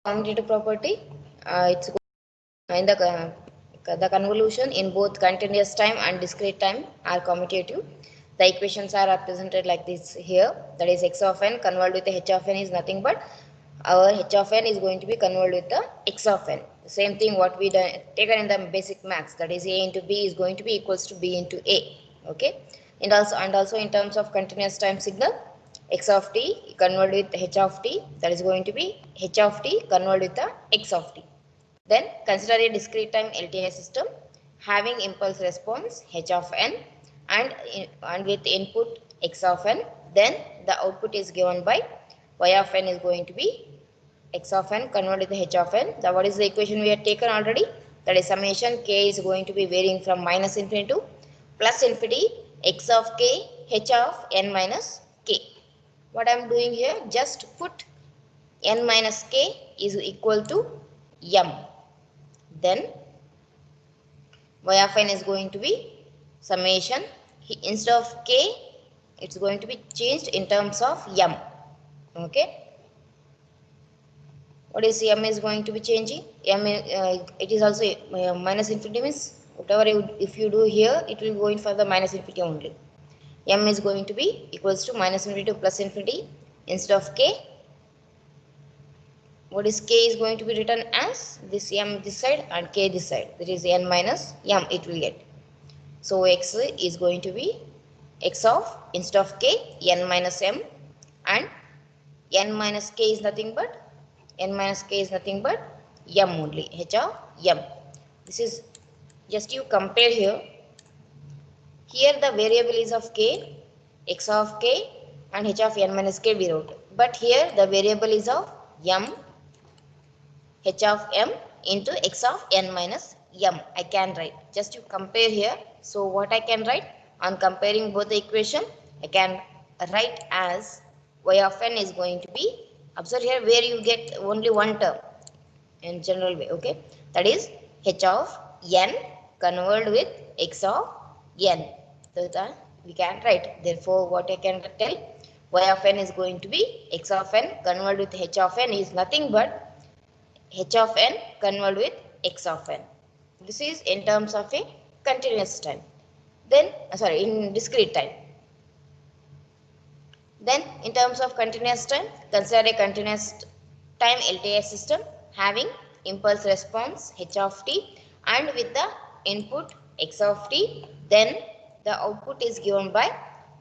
Commutative property, it's in the convolution in both continuous time and discrete time are commutative. The equations are represented like this here. That is x of n convolved with the h of n is nothing but our h of n is going to be convolved with the x of n. Same thing what we done taken in the basic maths. That is a into b is going to be equals to b into a. Okay, and also in terms of continuous time signal, x of t convolved with h of t, that is going to be h of t convolved with the x of t. Then consider a discrete time LTI system having impulse response h of n and with input x of n. Then the output is given by y of n is going to be x of n converted to h of n. What is the equation we have taken already? That is summation k is going to be varying from minus infinity to plus infinity x of k h of n minus k. What I am doing here, just put n minus k is equal to m. Then y of n is going to be summation, instead of k it's going to be changed in terms of m. Okay, what is m is going to be changing? M it is also minus infinity means whatever if you do here it will go in for the minus infinity only. M is going to be equals to minus infinity to plus infinity. Instead of k, what is k is going to be written as this m this side and k this side, that is n minus m it will get. So x is going to be x of, instead of k, n minus m, and n minus k is nothing but m only, h of m. This is just you compare here. Here the variable is of k, x of k and h of n minus k we wrote. But here the variable is of m, h of m into x of n minus m. I can write. Just you compare here. So what I can write on comparing both the equation, I can write as y of n is going to be, observe here where you get only one term in general way. Okay, that is h of n convolved with x of n. So that we can write. Therefore, what I can tell, y of n is going to be x of n convolved with h of n is nothing but h of n convolved with x of n. This is in terms of a continuous time. Then, in discrete time. Then, in terms of continuous time, consider a continuous time LTI system having impulse response h of t and with the input x of t. Then the output is given by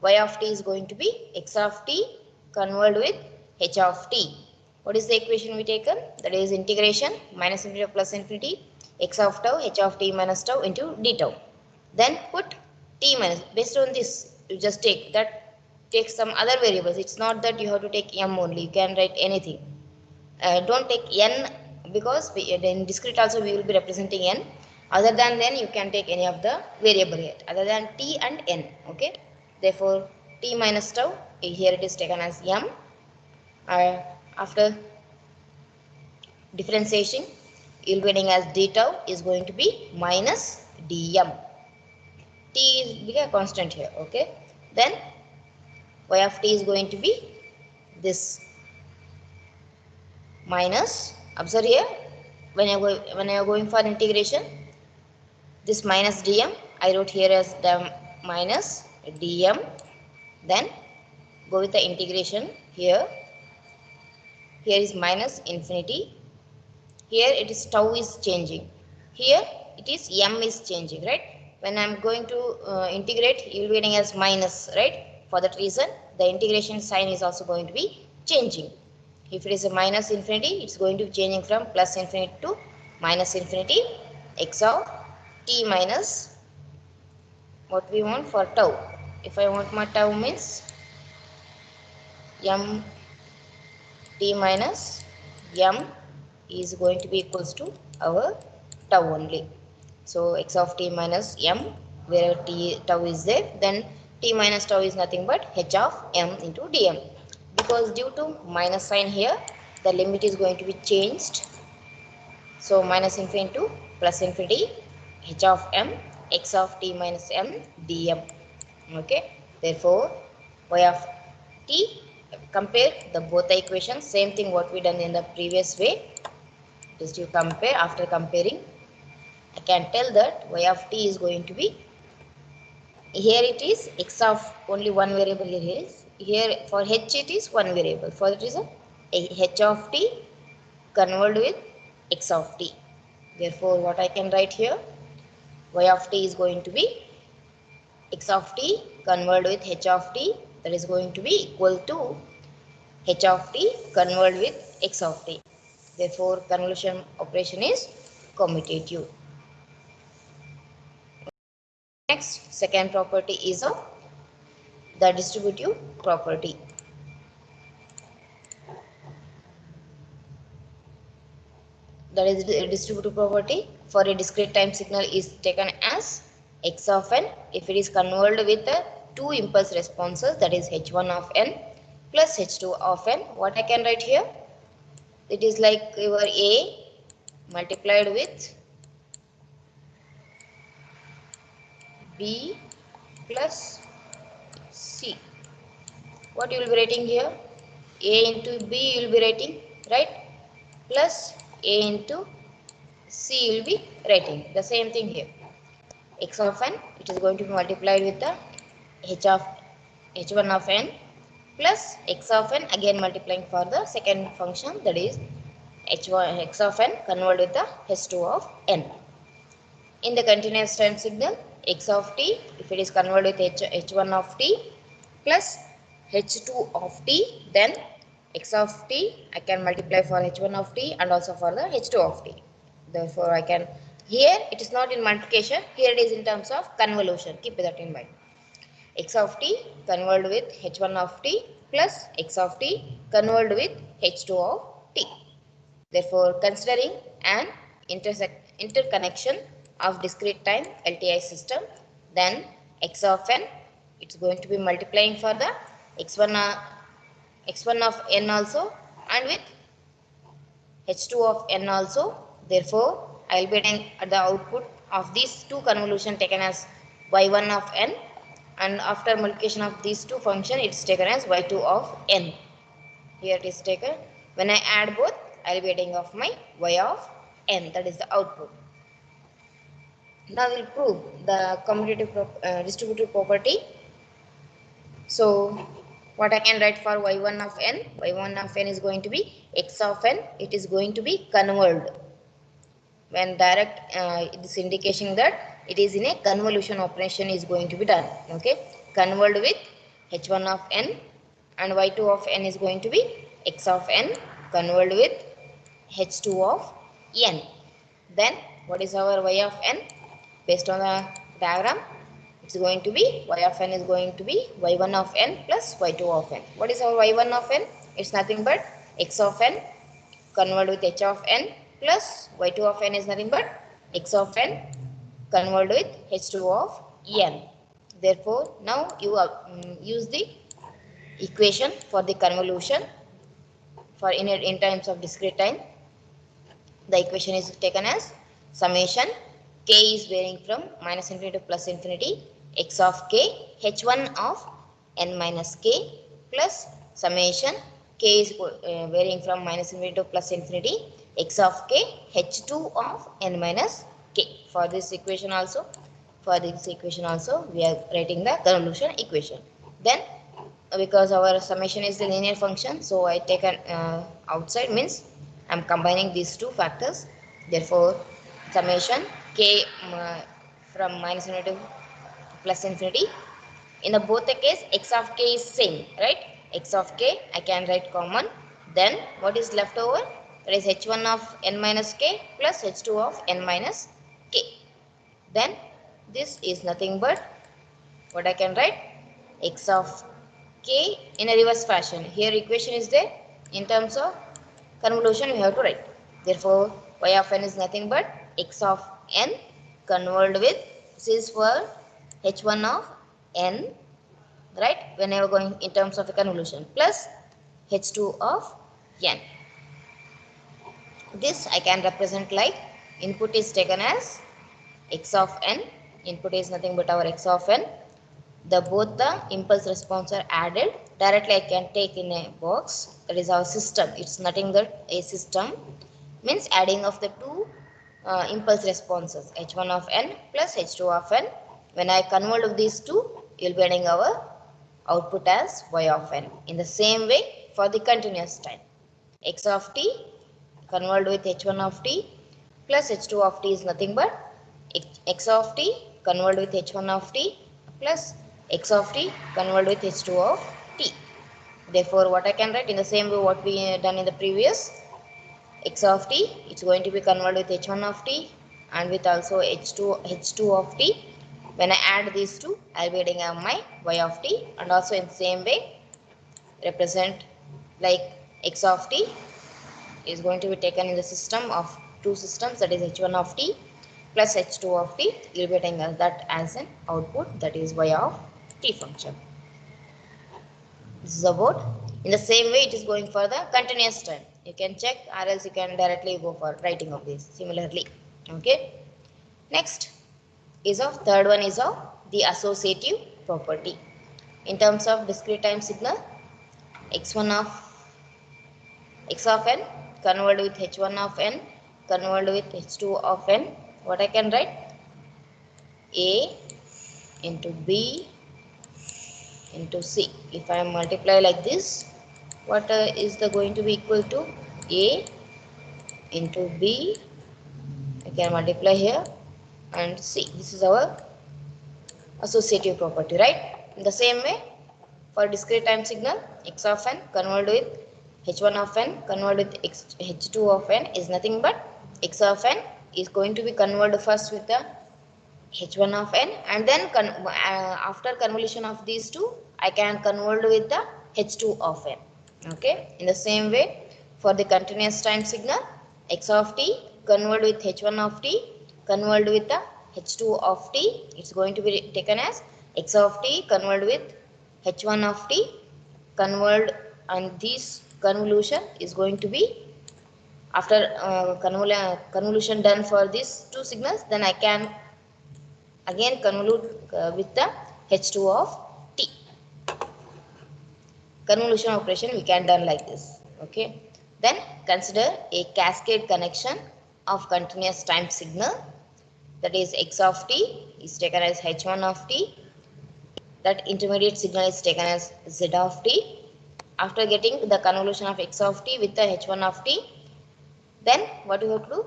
y of t is going to be x of t convolved with h of t. What is the equation we taken? That is integration minus infinity to plus infinity x of tau h of t minus tau into d tau. Then put t minus, based on this you just take some other variables. It's not that you have to take m only, you can write anything. Don't take n because in discrete also we will be representing n. Other than then you can take any of the variable here other than t and n. Okay, therefore t minus tau here it is taken as m. After differentiation you will be getting as d tau is going to be minus dm. T is a constant here. Okay, then y of t is going to be this minus, observe here when you are going for integration, this minus dm I wrote here as the minus dm. Then go with the integration here. Here is minus infinity. Here it is tau is changing. Here it is m is changing, right? When I am going to integrate, you will be getting as minus, right? For that reason, the integration sign is also going to be changing. If it is a minus infinity, it's going to be changing from plus infinity to minus infinity x of t minus what we want for tau. If I want my tau means m t minus m is going to be equals to our tau only. So x of t minus m, where tau is there, then t minus tau is nothing but h of m into dm. Because due to minus sign here, the limit is going to be changed. So minus infinity to plus infinity h of m x of t minus m dm. Okay, therefore y of t, compare the both the equations, same thing what we done in the previous way. Just you compare. After comparing, I can tell that y of t is going to be, here it is x of only one variable here is, here for h it is one variable. For that reason, h of t convolved with x of t. Therefore, what I can write here, y of t is going to be x of t convolved with h of t, that is going to be equal to h of t convolved with x of t. Therefore, convolution operation is commutative. Next, second property is of the distributive property. That is the distributive property for a discrete time signal is taken as x of n if it is convolved with the two impulse responses, that is h1 of n plus h2 of n. What I can write here? It is like your a multiplied with b plus c. What you will be writing here? A into b you will be writing, right? Plus a into c you will be writing. The same thing here. X of n, it is going to be multiplied with the h1 of n plus x of n, again multiplying for the second function, that is h1 x of n converted with the h2 of n. In the continuous time signal, x of t if it is converted with h1 of t plus h2 of t, then x of t I can multiply for h1 of t and also for the h2 of t. Therefore, I can, here it is not in multiplication, here it is in terms of convolution. Keep that in mind. X of t convolved with h1 of t plus x of t convolved with h2 of t. Therefore, considering an interconnection of discrete time LTI system, then x of n, it's going to be multiplying for the x1 of n also and with h2 of n also. Therefore, I will be getting the output of these two convolution taken as y1 of n, and after multiplication of these two functions, it's taken as y2 of n. Here it is taken. When I add both, I will be getting of my y of n, that is the output. Now we will prove the commutative distributive property. So, what I can write for y1 of n? Y1 of n is going to be x of n. It is going to be convolved. When direct, this indication that it is in a convolution operation is going to be done. Okay, convolved with h1 of n and y2 of n is going to be x of n convolved with h2 of n. Then what is our y of n? Based on the diagram, it's going to be y of n is going to be y1 of n plus y2 of n. What is our y1 of n? It's nothing but x of n convolved with h of n plus y2 of n is nothing but x of n convolved with h2 of n. Therefore, now you use the equation for the convolution for in terms of discrete time. The equation is taken as summation k is varying from minus infinity to plus infinity x of k h1 of n minus k plus summation k is varying from minus infinity to plus infinity x of k h2 of n minus k. For this equation also, we are writing the convolution equation. Then, because our summation is the linear function, so I take an outside, means I am combining these two factors. Therefore, summation k from minus infinity to plus infinity. In the both the case, x of k is same, right? X of k I can write common. Then what is left over? That is h1 of n minus k plus h2 of n minus k. Then this is nothing but what I can write, x of k in a reverse fashion. Here equation is there. In terms of convolution, we have to write. Therefore, y of n is nothing but x of n convolved with, this is for h1 of n, right? Whenever going in terms of a convolution, plus h2 of n. This I can represent like input is taken as x of n. Input is nothing but our x of n. Both the impulse response are added. Directly I can take in a box. That is our system. It's nothing but a system. means adding of the two impulse responses, h1 of n plus h2 of n. When I convert these two, you will be getting our output as y of n. In the same way for the continuous time, x of t convert with h1 of t plus h2 of t is nothing but x of t convert with h1 of t plus x of t convert with h2 of t. Therefore, what I can write in the same way what we done in the previous, x of t it's going to be converted with h1 of t and with also h2 of t. When I add these two, I'll be getting my y of t, and also in the same way represent like x of t is going to be taken in the system of two systems, that is h1 of t plus h2 of t. You'll be getting that as an output, that is y of t function. This is about. In the same way it is going for the continuous time. You can check, or else you can directly go for writing of this similarly. Okay. Next is of third one is of the associative property. In terms of discrete time signal, x1 of x of n converted with h1 of n converted with h2 of n. What I can write? A into B into C. If I multiply like this, what is the going to be equal to? A into B, I can multiply here, and C. This is our associative property, right? In the same way, for discrete time signal, x of n converted with h1 of n converted with h2 of n is nothing but x of n is going to be converted first with the h1 of n, and then after convolution of these two, I can convert with the h2 of n. Okay. In the same way, for the continuous time signal, x of t convert with h1 of t convert with the h2 of t. It's going to be taken as x of t convert with h1 of t convert, and this convolution is going to be after convolution done for these two signals, then I can again convolute with the h2 of t. Convolution operation we can done like this. Okay. Then consider a cascade connection of continuous time signal, that is x of t is taken as h1 of t, that intermediate signal is taken as z of t. After getting the convolution of x of t with the h1 of t, then what you have to do?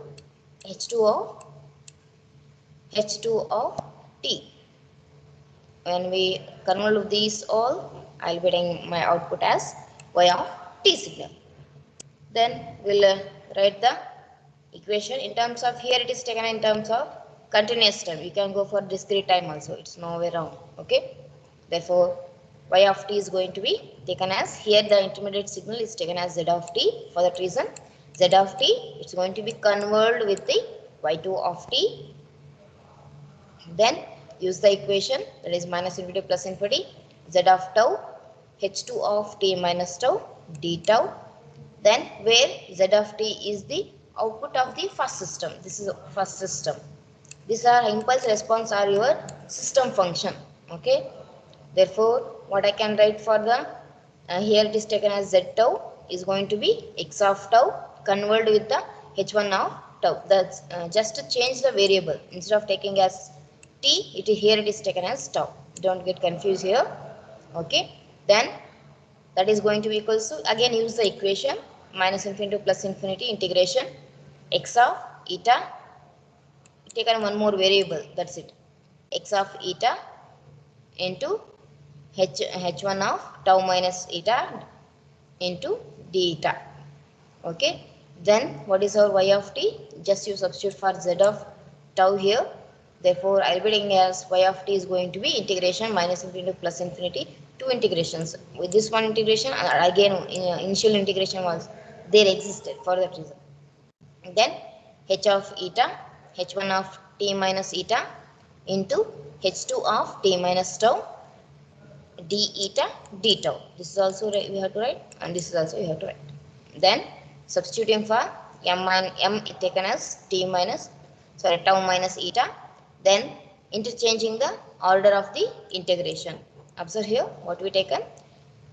h2 of t. When we convert these all, I'll be getting my output as y of t signal. Then we'll write the equation in terms of, here it is taken in terms of continuous time. You can go for discrete time also, it's no way around. Okay. Therefore, y of t is going to be taken as, here the intermediate signal is taken as z of t. For that reason, z of t it's going to be converted with the y2 of t. Then use the equation, that is minus infinity plus infinity, z of tau h2 of t minus tau d tau. Then where z of t is the output of the first system. This is first system. These are impulse response are your system function. Okay. Therefore, what I can write for the here it is taken as z tau is going to be x of tau converted with the h1 of tau. That's just to change the variable. Instead of taking as t, here it is taken as tau. Don't get confused here. Okay. Then that is going to be equals to, again use the equation minus infinity to plus infinity integration x of eta, taken one more variable, that's it, x of eta into h1 of tau minus eta into d eta. Okay. Then what is our y of t? Just you substitute for z of tau here. Therefore, I'll be taking as y of t is going to be integration minus infinity to plus infinity, two integrations. With this one integration, again initial integration was there existed for that reason. Then h of eta, h1 of t minus eta into h2 of t minus tau d eta d tau. This is also we have to write, and this is also we have to write. Then substituting for m taken as t minus tau minus eta. Then interchanging the order of the integration. Observe here what we taken.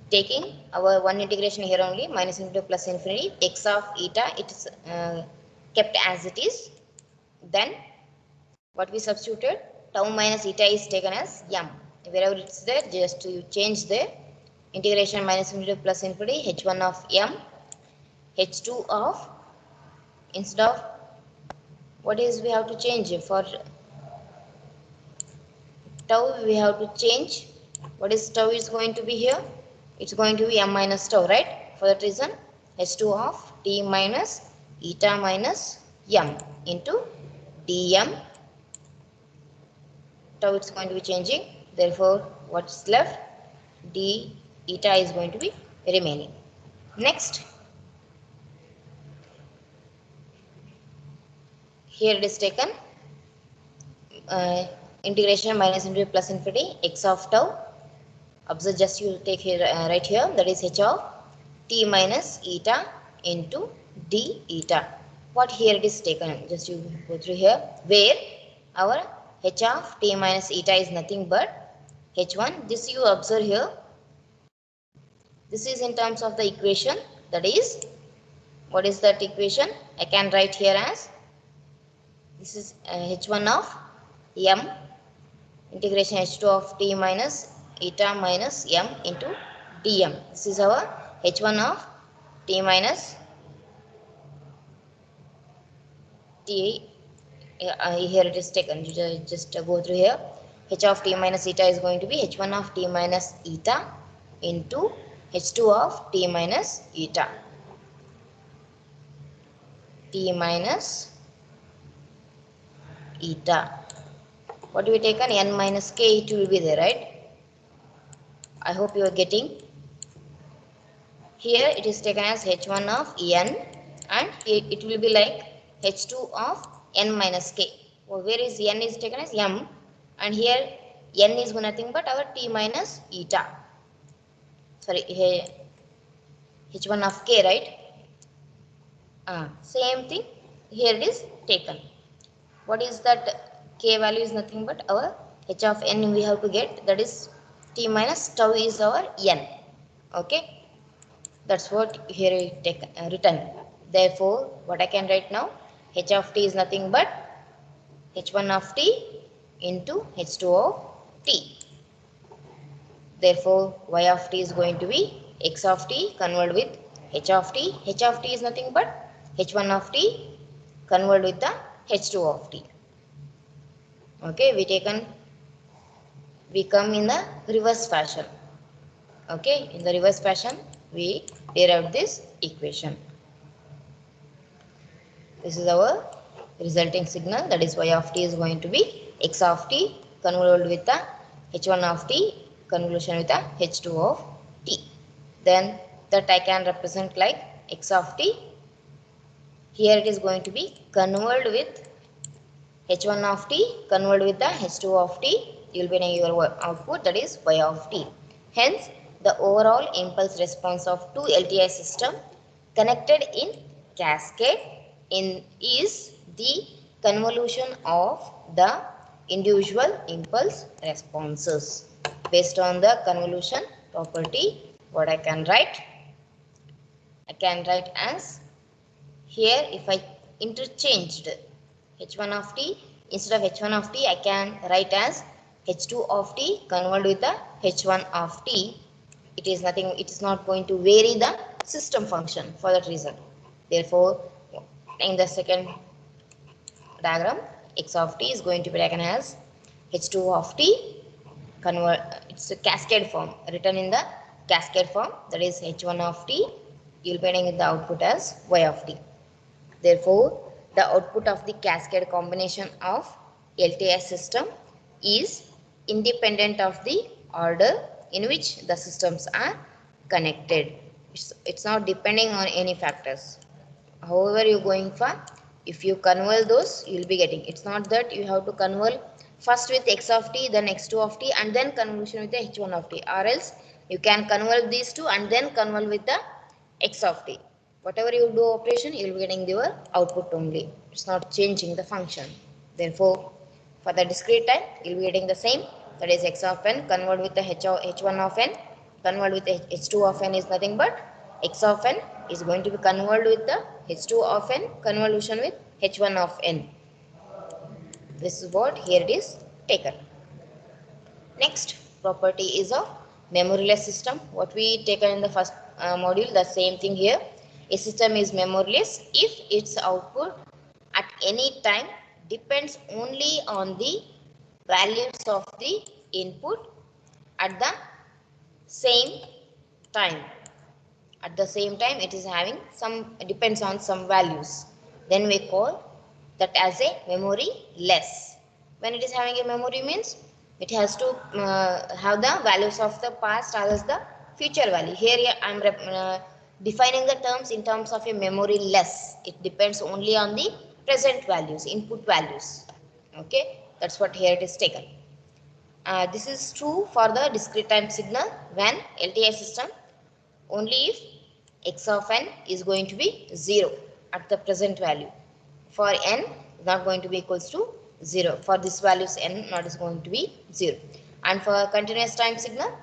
Taking our one integration here only, minus infinity plus infinity, x of eta, it is kept as it is. Then what we substituted, tau minus eta is taken as m. Wherever it's there, just to change the integration minus infinity plus infinity, h1 of m, h2 of, instead of, what is we have to change for tau, we have to change what is tau is going to be here. It's going to be m minus tau, right? For that reason, h2 of t minus eta minus m into dm. Tau it's going to be changing. Therefore, what's left? D eta is going to be remaining. Next, here it is taken integration minus infinity plus infinity x of tau. Observe, just you take here right here, that is h of t minus eta into d eta. What here it is taken, just you go through here, where our h of t minus eta is nothing but h1. This you observe here, this is in terms of the equation, that is, what is that equation? I can write here as, this is h1 of m integration h2 of t minus eta minus m into dm. This is our h1 of t minus t. Here it is taken, just go through here. H of t minus eta is going to be h1 of t minus eta into h2 of t minus eta, t minus eta. What do we take on? N minus k, it will be there, right? I hope you are getting. Here it is taken as h1 of n, and it will be like h2 of n minus k. Where is n is taken as m, and here n is nothing but our t minus eta. Sorry, here h1 of k, right? Same thing, here it is taken. What is that? K value is nothing but our h of n we have to get, that is t minus tau is our n. Okay, that's what here written. Therefore, what I can write now, h of t is nothing but h1 of t into h2 of t. Therefore, y of t is going to be x of t converted with h of t. H of t is nothing but h1 of t converted with the h2 of t. Okay, we come in the reverse fashion. Okay, in the reverse fashion we derive this equation. This is our resulting signal, that is y of t is going to be x of t convolved with the h1 of t convolution with the h2 of t. Then that I can represent like x of t. Here it is going to be convolved with h1 of t convolved with the h2 of t. You will be getting your output, that is y of t. Hence, the overall impulse response of two LTI system connected in cascade is the convolution of the individual impulse responses. Based on the convolution property, what I can write? I can write as, here if I interchanged h1 of t, instead of h1 of t I can write as h2 of t convolved with the h1 of t. It is nothing, it is not going to vary the system function for that reason. Therefore, in the second diagram, x of t is going to be taken as h2 of t it's a cascade form, written in the cascade form, that is h1 of t. You will be getting the output as y of t. Therefore, the output of the cascade combination of LTI system is independent of the order in which the systems are connected. It's not depending on any factors. However you going for, if you convolve those, you will be getting. It's not that you have to convolve first with x of t, then x2 of t, and then convolution with the h1 of t, or else you can convolve these two and then convolve with the x of t. Whatever you do operation, you will be getting your output only. It's not changing the function. Therefore, for the discrete time, you will be getting the same, that is x of n converted with the h1 of n, converted with the h2 of n is nothing but x of n is going to be converted with the h2 of n convolution with h1 of n. This is what here it is taken. Next property is of memoryless system. What we taken in the first module, the same thing here. A system is memoryless if its output at any time depends only on the values of the input at the same time. At the same time, it is having some depends on some values. Then we call that as a memory less. When it is having a memory means it has to have the values of the past as the future value. Here I am defining the terms in terms of a memory less. It depends only on the present values, input values. Okay, that's what here it is taken. This is true for the discrete time signal when LTI system only if x of n is going to be 0 at the present value. For n not going to be equals to 0. For this values n not is going to be 0. And for continuous time signal,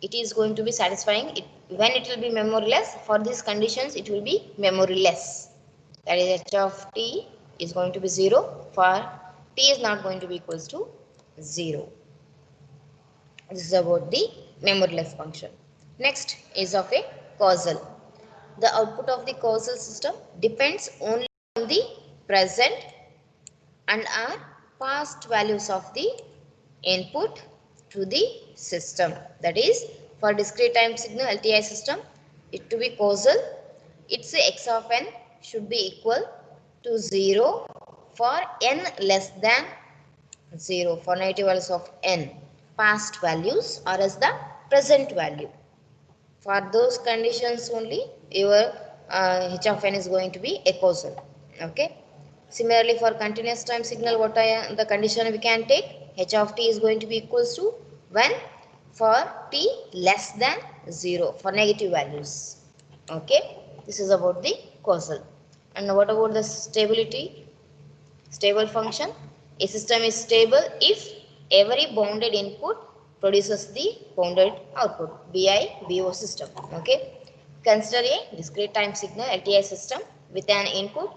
it is going to be satisfying. When it will be memoryless, for these conditions it will be memoryless. That is h of t is going to be 0 for t is not going to be equals to 0. This is about the memoryless function. Next is of a causal. The output of the causal system depends only on the present and are past values of the input to the system. That is, for discrete time signal LTI system, it to be causal, its x of n should be equal to 0 for n less than 0 for negative values of n, past values or as the present value. For those conditions only your h of n is going to be a causal. Okay. Similarly, for continuous time signal, what are the condition we can take? H of t is going to be equals to when for t less than 0 for negative values. Okay. This is about the causal. And what about the stability? Stable function. A system is stable if every bounded input produces the bounded output. BI/BO system. Okay. Consider a discrete time signal LTI system with an input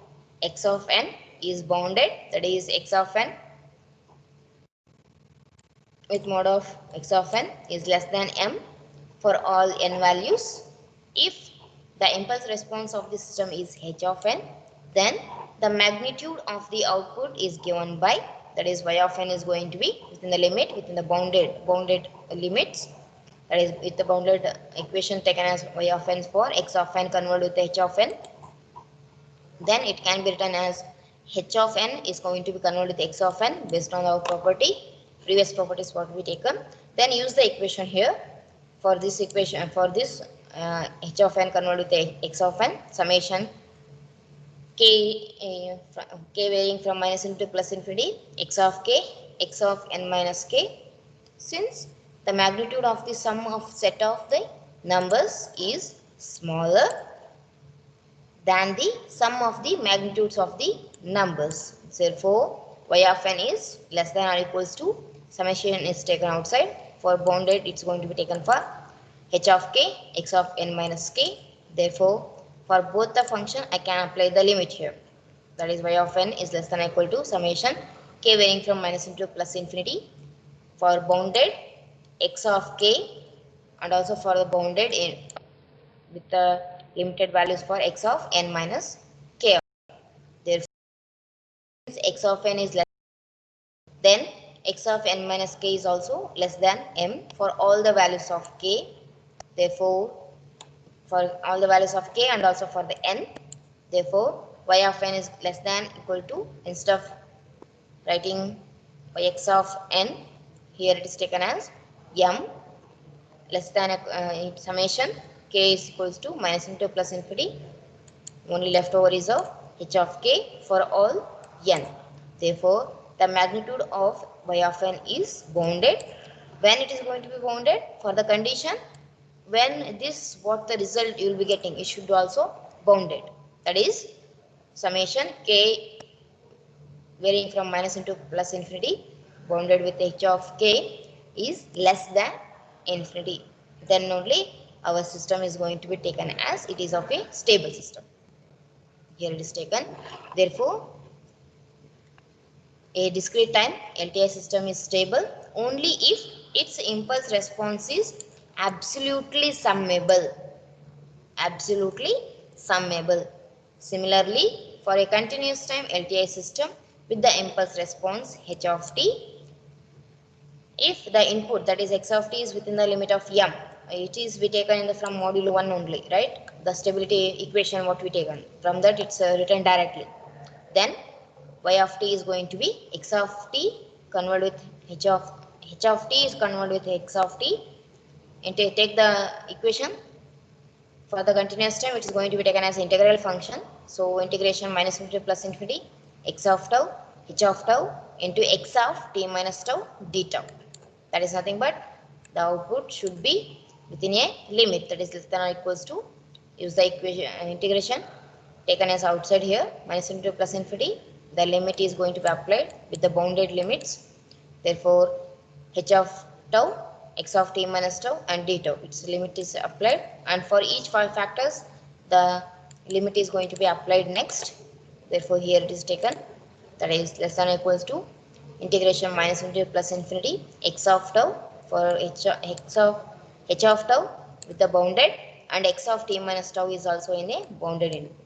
x of n is bounded. That is x of n with mod of x of n is less than m for all n values. If the impulse response of the system is h of n, then the magnitude of the output is given by, that is y of n is going to be within the limit, within the bounded limits, that is with the bounded equation taken as y of n for x of n converted with h of n. Then it can be written as h of n is going to be converted with x of n based on our property, previous properties what we taken. Then use the equation here for this equation, for this h of n converted with x of n, summation k varying from minus into plus infinity, x of k, x of n minus k. Since the magnitude of the sum of set of the numbers is smaller than the sum of the magnitudes of the numbers, therefore y of n is less than or equals to, summation is taken outside. For bounded, it's going to be taken for h of k, x of n minus k. Therefore, for both the function, I can apply the limit here. That is y of n is less than or equal to summation k varying from minus into plus infinity for bounded x of k, and also for the bounded in with the limited values for x of n minus k. Therefore, x of n is less, then x of n minus k is also less than m for all the values of k. Therefore, for all the values of k and also for the n, therefore y of n is less than equal to, instead of writing x of n, here it is taken as m less than summation k is equals to minus into plus infinity. Only left over is of h of k for all n. Therefore, the magnitude of y of n is bounded. When it is going to be bounded? For the condition when this, what the result you will be getting, it should also bounded. That is summation k varying from minus into plus infinity bounded with h of k is less than infinity. Then only our system is going to be taken as it is of a stable system. Here it is taken. Therefore, a discrete time LTI system is stable only if its impulse response is absolutely summable. Absolutely summable. Similarly, for a continuous time LTI system with the impulse response h of t, if the input, that is x of t, is within the limit of m, it is we taken in the from module 1 only, right? The stability equation what we taken from that, it's written directly. Then y of t is going to be x of t converted with h of t is converted with x of t, and take the equation for the continuous time, which is going to be taken as integral function. So integration minus infinity plus infinity x of tau h of tau into x of t minus tau d tau. That is nothing but the output should be within a limit that is less than or equals to, use the equation integration taken as outside here, minus infinity plus infinity. The limit is going to be applied with the bounded limits. Therefore, h of tau, x of t minus tau and d tau, its limit is applied, and for each five factors the limit is going to be applied next. Therefore, here it is taken, that is less than or equals to integration minus infinity plus infinity x of tau for h of tau with the bounded, and x of t minus tau is also in a bounded input.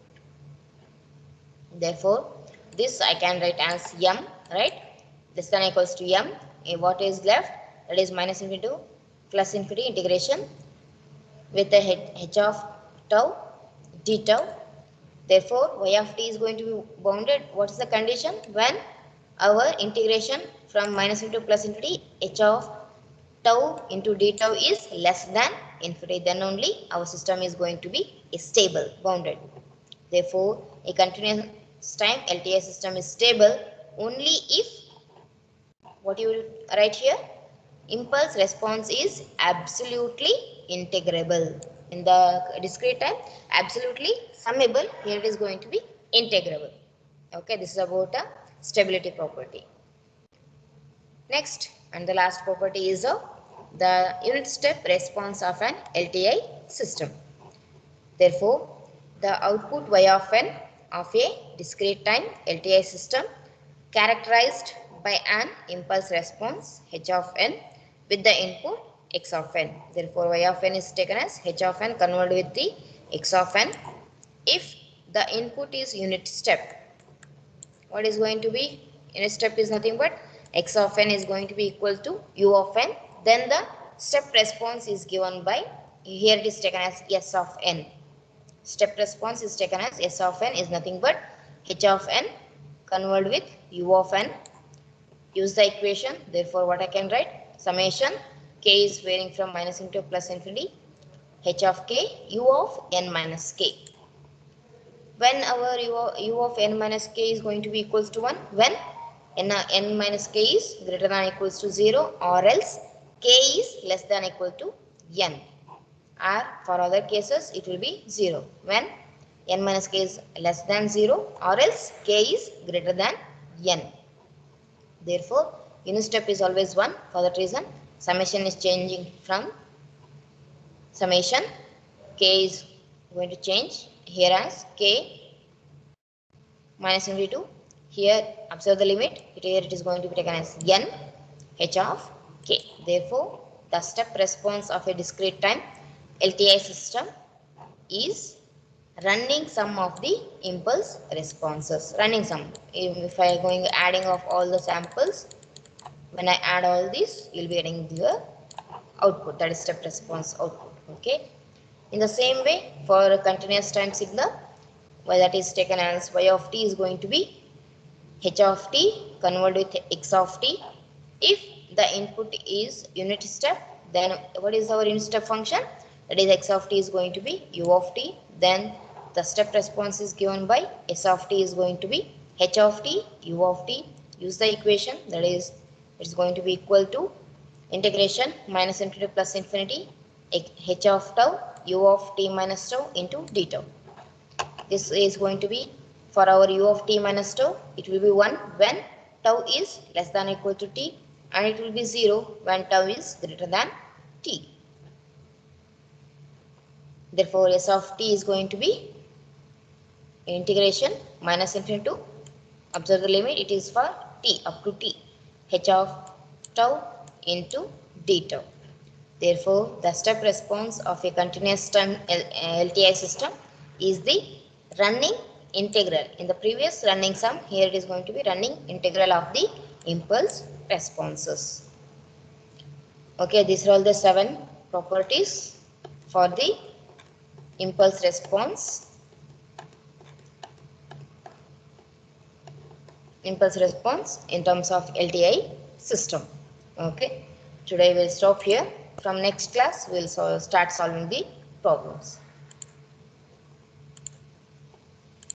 Therefore, this I can write as m, right? Less than or equals to m. What is left? That is minus infinity plus infinity integration with the h of tau d tau. Therefore, y of t is going to be bounded. What is the condition? When our integration from minus infinity plus infinity h of tau into d tau is less than infinity, then only our system is going to be stable, bounded. Therefore, a continuous time LTI system is stable only if, what you will write here, impulse response is absolutely integrable. In the discrete time, absolutely summable, here it is going to be integrable. Okay, this is about a stability property. Next and the last property is the unit step response of an LTI system. Therefore, the output y of n of a discrete time LTI system characterized by an impulse response h of n with the input x of n. Therefore, y of n is taken as h of n converted with the x of n. If the input is unit step, what is going to be? Unit step is nothing but x of n is going to be equal to u of n. Then the step response is given by, here it is taken as s of n. Step response is taken as s of n is nothing but h of n converted with u of n. Use the equation. Therefore, what I can write? Summation k is varying from minus into plus infinity h of k u of n minus k. When our u of n minus k is going to be equals to 1? When n minus k is greater than or equals to 0, or else k is less than or equal to n. Or for other cases it will be 0 when n minus k is less than 0, or else k is greater than n. Therefore, unit step is always 1. For that reason, summation is changing from summation, k is going to change here as k minus infinity to, here observe the limit, here it is going to be taken as n h of k. Therefore, the step response of a discrete time LTI system is running sum of the impulse responses. Running sum. If I going adding of all the samples, when I add all this, you will be getting the output, that is step response output. Okay. In the same way, for a continuous time signal, y that is taken as y of t is going to be h of t converted with x of t. If the input is unit step, then what is our unit step function? That is x of t is going to be u of t. Then the step response is given by s of t is going to be h of t u of t. Use the equation, that is it's going to be equal to integration minus infinity plus infinity h of tau u of t minus tau into d tau. This is going to be for our u of t minus tau, it will be 1 when tau is less than or equal to t, and it will be 0 when tau is greater than t. Therefore, s of t is going to be integration minus infinity to, observe the limit, it is for t up to t, h of tau into d tau. Therefore, the step response of a continuous time LTI system is the running integral. In the previous running sum, here it is going to be running integral of the impulse responses. Okay, these are all the 7 properties for the impulse response. In terms of LTI system. Okay, today we'll stop here. From next class, we'll start solving the problems.